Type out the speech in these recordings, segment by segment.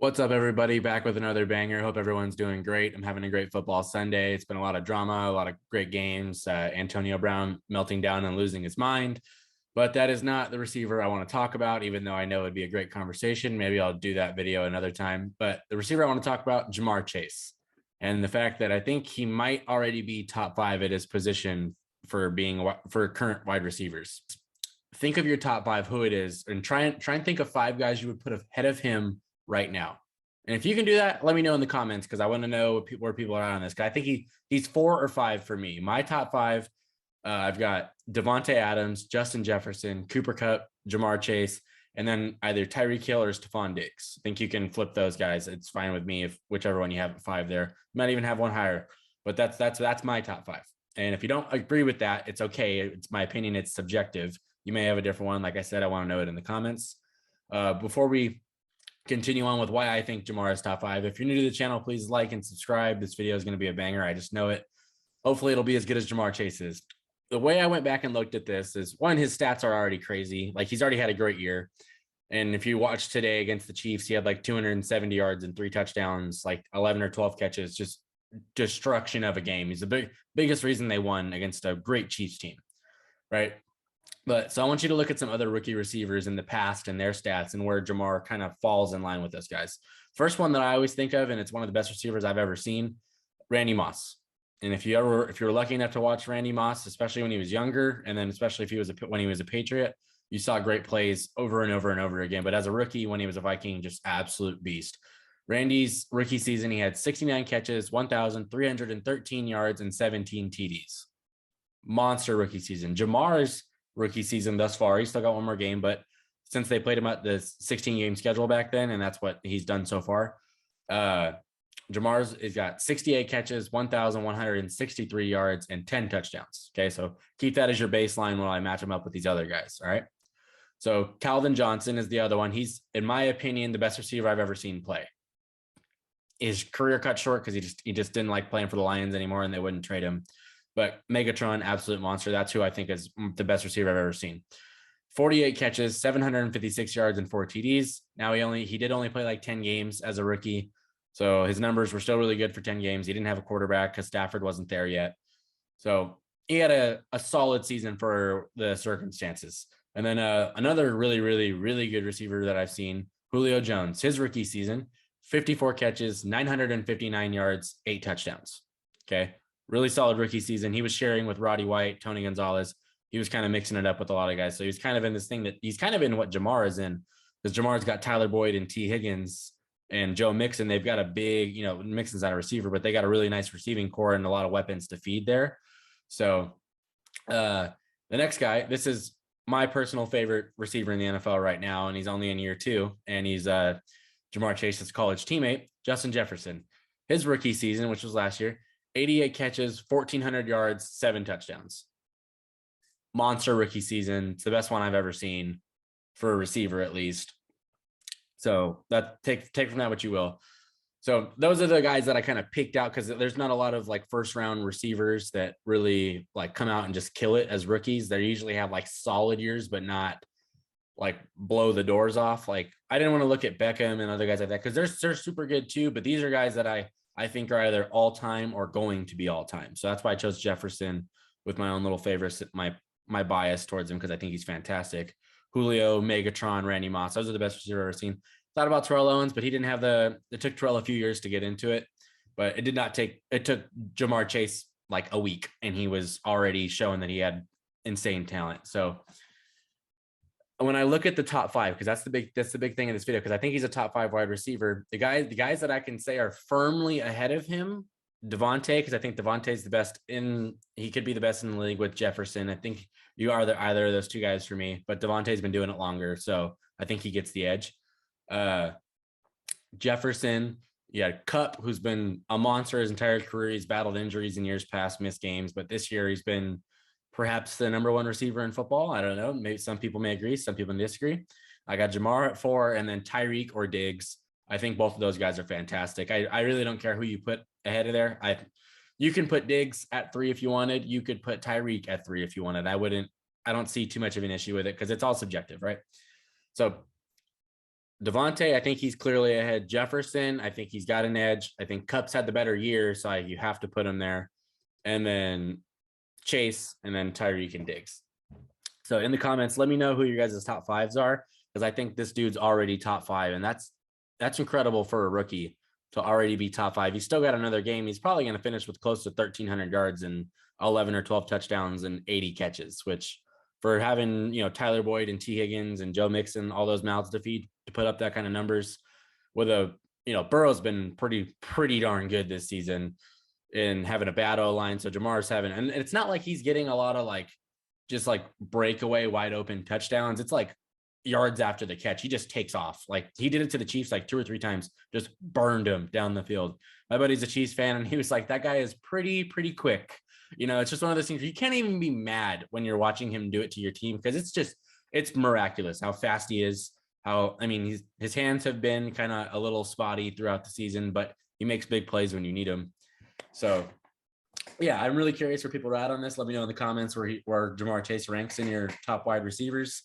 What's up, everybody? Back with another banger. Hope everyone's doing great. I'm having a great football Sunday. It's been a lot of drama, a lot of great games. Antonio Brown melting down and losing his mind. But that is not the receiver I want to talk about, even though I know it'd be a great conversation. Maybe I'll do that video another time. But the receiver I want to talk about, Jamar Chase, and the fact that I think he might already be top five at his position for current wide receivers. Think of your top five, who it is, and try and think of five guys you would put ahead of him right now. And if you can do that, let me know in the comments because I want to know where people are on this. I think he's 4 or 5 for me. My top 5, I've got Davante Adams, Justin Jefferson, Cooper Kupp, Jamar Chase, and then either Tyreek Hill or Stefon Diggs. I think you can flip those guys. It's fine with me if whichever one you have at 5 there. Might even have one higher, but that's my top 5. And if you don't agree with that, it's okay. It's my opinion. It's subjective. You may have a different one. Like I said, I want to know it in the comments. Before we continue on with why I think Jamar is top 5. If you're new to the channel, please like and subscribe. This video is going to be a banger. I just know it. Hopefully it'll be as good as Jamar Chase is. The way I went back and looked at this is, one, his stats are already crazy. Like, he's already had a great year. And if you watch today against the Chiefs, he had like 270 yards and 3 touchdowns, like 11 or 12 catches, just destruction of a game. He's the biggest reason they won against a great Chiefs team, right? But so I want you to look at some other rookie receivers in the past and their stats and where Jamar kind of falls in line with those guys. First one that I always think of, and it's one of the best receivers I've ever seen, Randy Moss. And if you're lucky enough to watch Randy Moss, especially when he was younger, and then especially if he was when he was a Patriot, you saw great plays over and over and over again. But as a rookie, when he was a Viking, just absolute beast. Randy's rookie season, he had 69 catches, 1,313 yards, and 17 TDs. Monster rookie season. Jamar's rookie season thus far, he's still got one more game, but since they played him at the 16 game schedule back then, and that's what he's done so far, Jamar's has got 68 catches, 1,163 yards, and 10 touchdowns. Okay, so keep that as your baseline while I match him up with these other guys. All right. So Calvin Johnson is the other one. He's, in my opinion, the best receiver I've ever seen play. His career cut short because he just didn't like playing for the Lions anymore, and they wouldn't trade him. But Megatron, absolute monster. That's who I think is the best receiver I've ever seen. 48 catches, 756 yards, and 4 TDs. Now he did only play like 10 games as a rookie, so his numbers were still really good for 10 games. He didn't have a quarterback because Stafford wasn't there yet. So he had a solid season for the circumstances. And then another really, really, really good receiver that I've seen, Julio Jones, his rookie season, 54 catches, 959 yards, 8 touchdowns. Okay. Really solid rookie season. He was sharing with Roddy White, Tony Gonzalez. He was kind of mixing it up with a lot of guys. So he's kind of in this thing that he's kind of in what Jamar is in, because Jamar's got Tyler Boyd and T. Higgins and Joe Mixon. They've got a big, Mixon's not a receiver, but they got a really nice receiving core and a lot of weapons to feed there. So the next guy, this is my personal favorite receiver in the NFL right now, and he's only in year 2, and he's Jamar Chase's college teammate, Justin Jefferson. His rookie season, which was last year, 88 catches, 1,400 yards, 7 touchdowns. Monster rookie season. It's the best one I've ever seen for a receiver, at least. So that take from that what you will. So those are the guys that I kind of picked out because there's not a lot of like first round receivers that really like come out and just kill it as rookies. They usually have like solid years, but not like blow the doors off. Like, I didn't want to look at Beckham and other guys like that because they're super good too. But these are guys that I think are either all time or going to be all time. So that's why I chose Jefferson with my own little favorites, my bias towards him because I think he's fantastic. Julio, Megatron, Randy Moss. Those are the best receivers I've ever seen. Thought about Terrell Owens, but he didn't have it took Terrell a few years to get into it, but it took Jamar Chase like a week, and he was already showing that he had insane talent. So when I look at the top 5, because that's the big thing in this video, because I think he's a top 5 wide receiver. The guys that I can say are firmly ahead of him, Davante, because I think Davante's the best he could be the best in the league with Jefferson. I think you are either of those two guys for me, but Davante's been doing it longer, so I think he gets the edge. Jefferson, Kupp, who's been a monster his entire career. He's battled injuries in years past, missed games, but this year he's been perhaps the number 1 receiver in football. I don't know. Maybe some people may agree, some people disagree. I got Jamar at 4, and then Tyreek or Diggs. I think both of those guys are fantastic. I really don't care who you put ahead of there. You can put Diggs at 3 if you wanted. You could put Tyreek at 3 if you wanted. I don't see too much of an issue with it because it's all subjective, right? So Davante, I think he's clearly ahead. Jefferson, I think he's got an edge. I think Kupp's had the better year, so you have to put him there. And then Chase, and then Tyreek and Diggs. So in the comments, let me know who your guys' top fives are, because I think this dude's already top five, and that's incredible for a rookie to already be top five. He's still got another game. He's probably going to finish with close to 1,300 yards and 11 or 12 touchdowns and 80 catches, which for having, Tyler Boyd and T. Higgins and Joe Mixon, all those mouths to feed to put up that kind of numbers with Burrow's been pretty darn good this season in having a bad O-line. So Jamar's having, and it's not like he's getting a lot of just breakaway wide open touchdowns. It's like yards after the catch. He just takes off. Like he did it to the Chiefs 2 or 3 times, just burned him down the field. My buddy's a Chiefs fan, and he was like, that guy is pretty quick. It's just one of those things where you can't even be mad when you're watching him do it to your team, because it's miraculous how fast he is. His hands have been kind of a little spotty throughout the season, but he makes big plays when you need him. So yeah, I'm really curious where people are at on this. Let me know in the comments where Ja'Marr Chase ranks in your top wide receivers.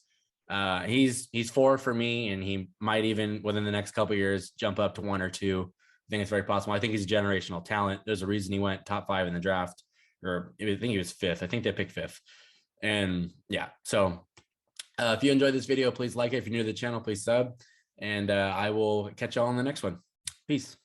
He's 4 for me, and he might even within the next couple of years jump up to 1 or 2. I think it's very possible. I think he's a generational talent. There's a reason he went top 5 in the draft, or I think he was 5th. I think they picked 5th. And yeah, so if you enjoyed this video, please like it. If you're new to the channel, please sub, and I will catch y'all on the next one. Peace.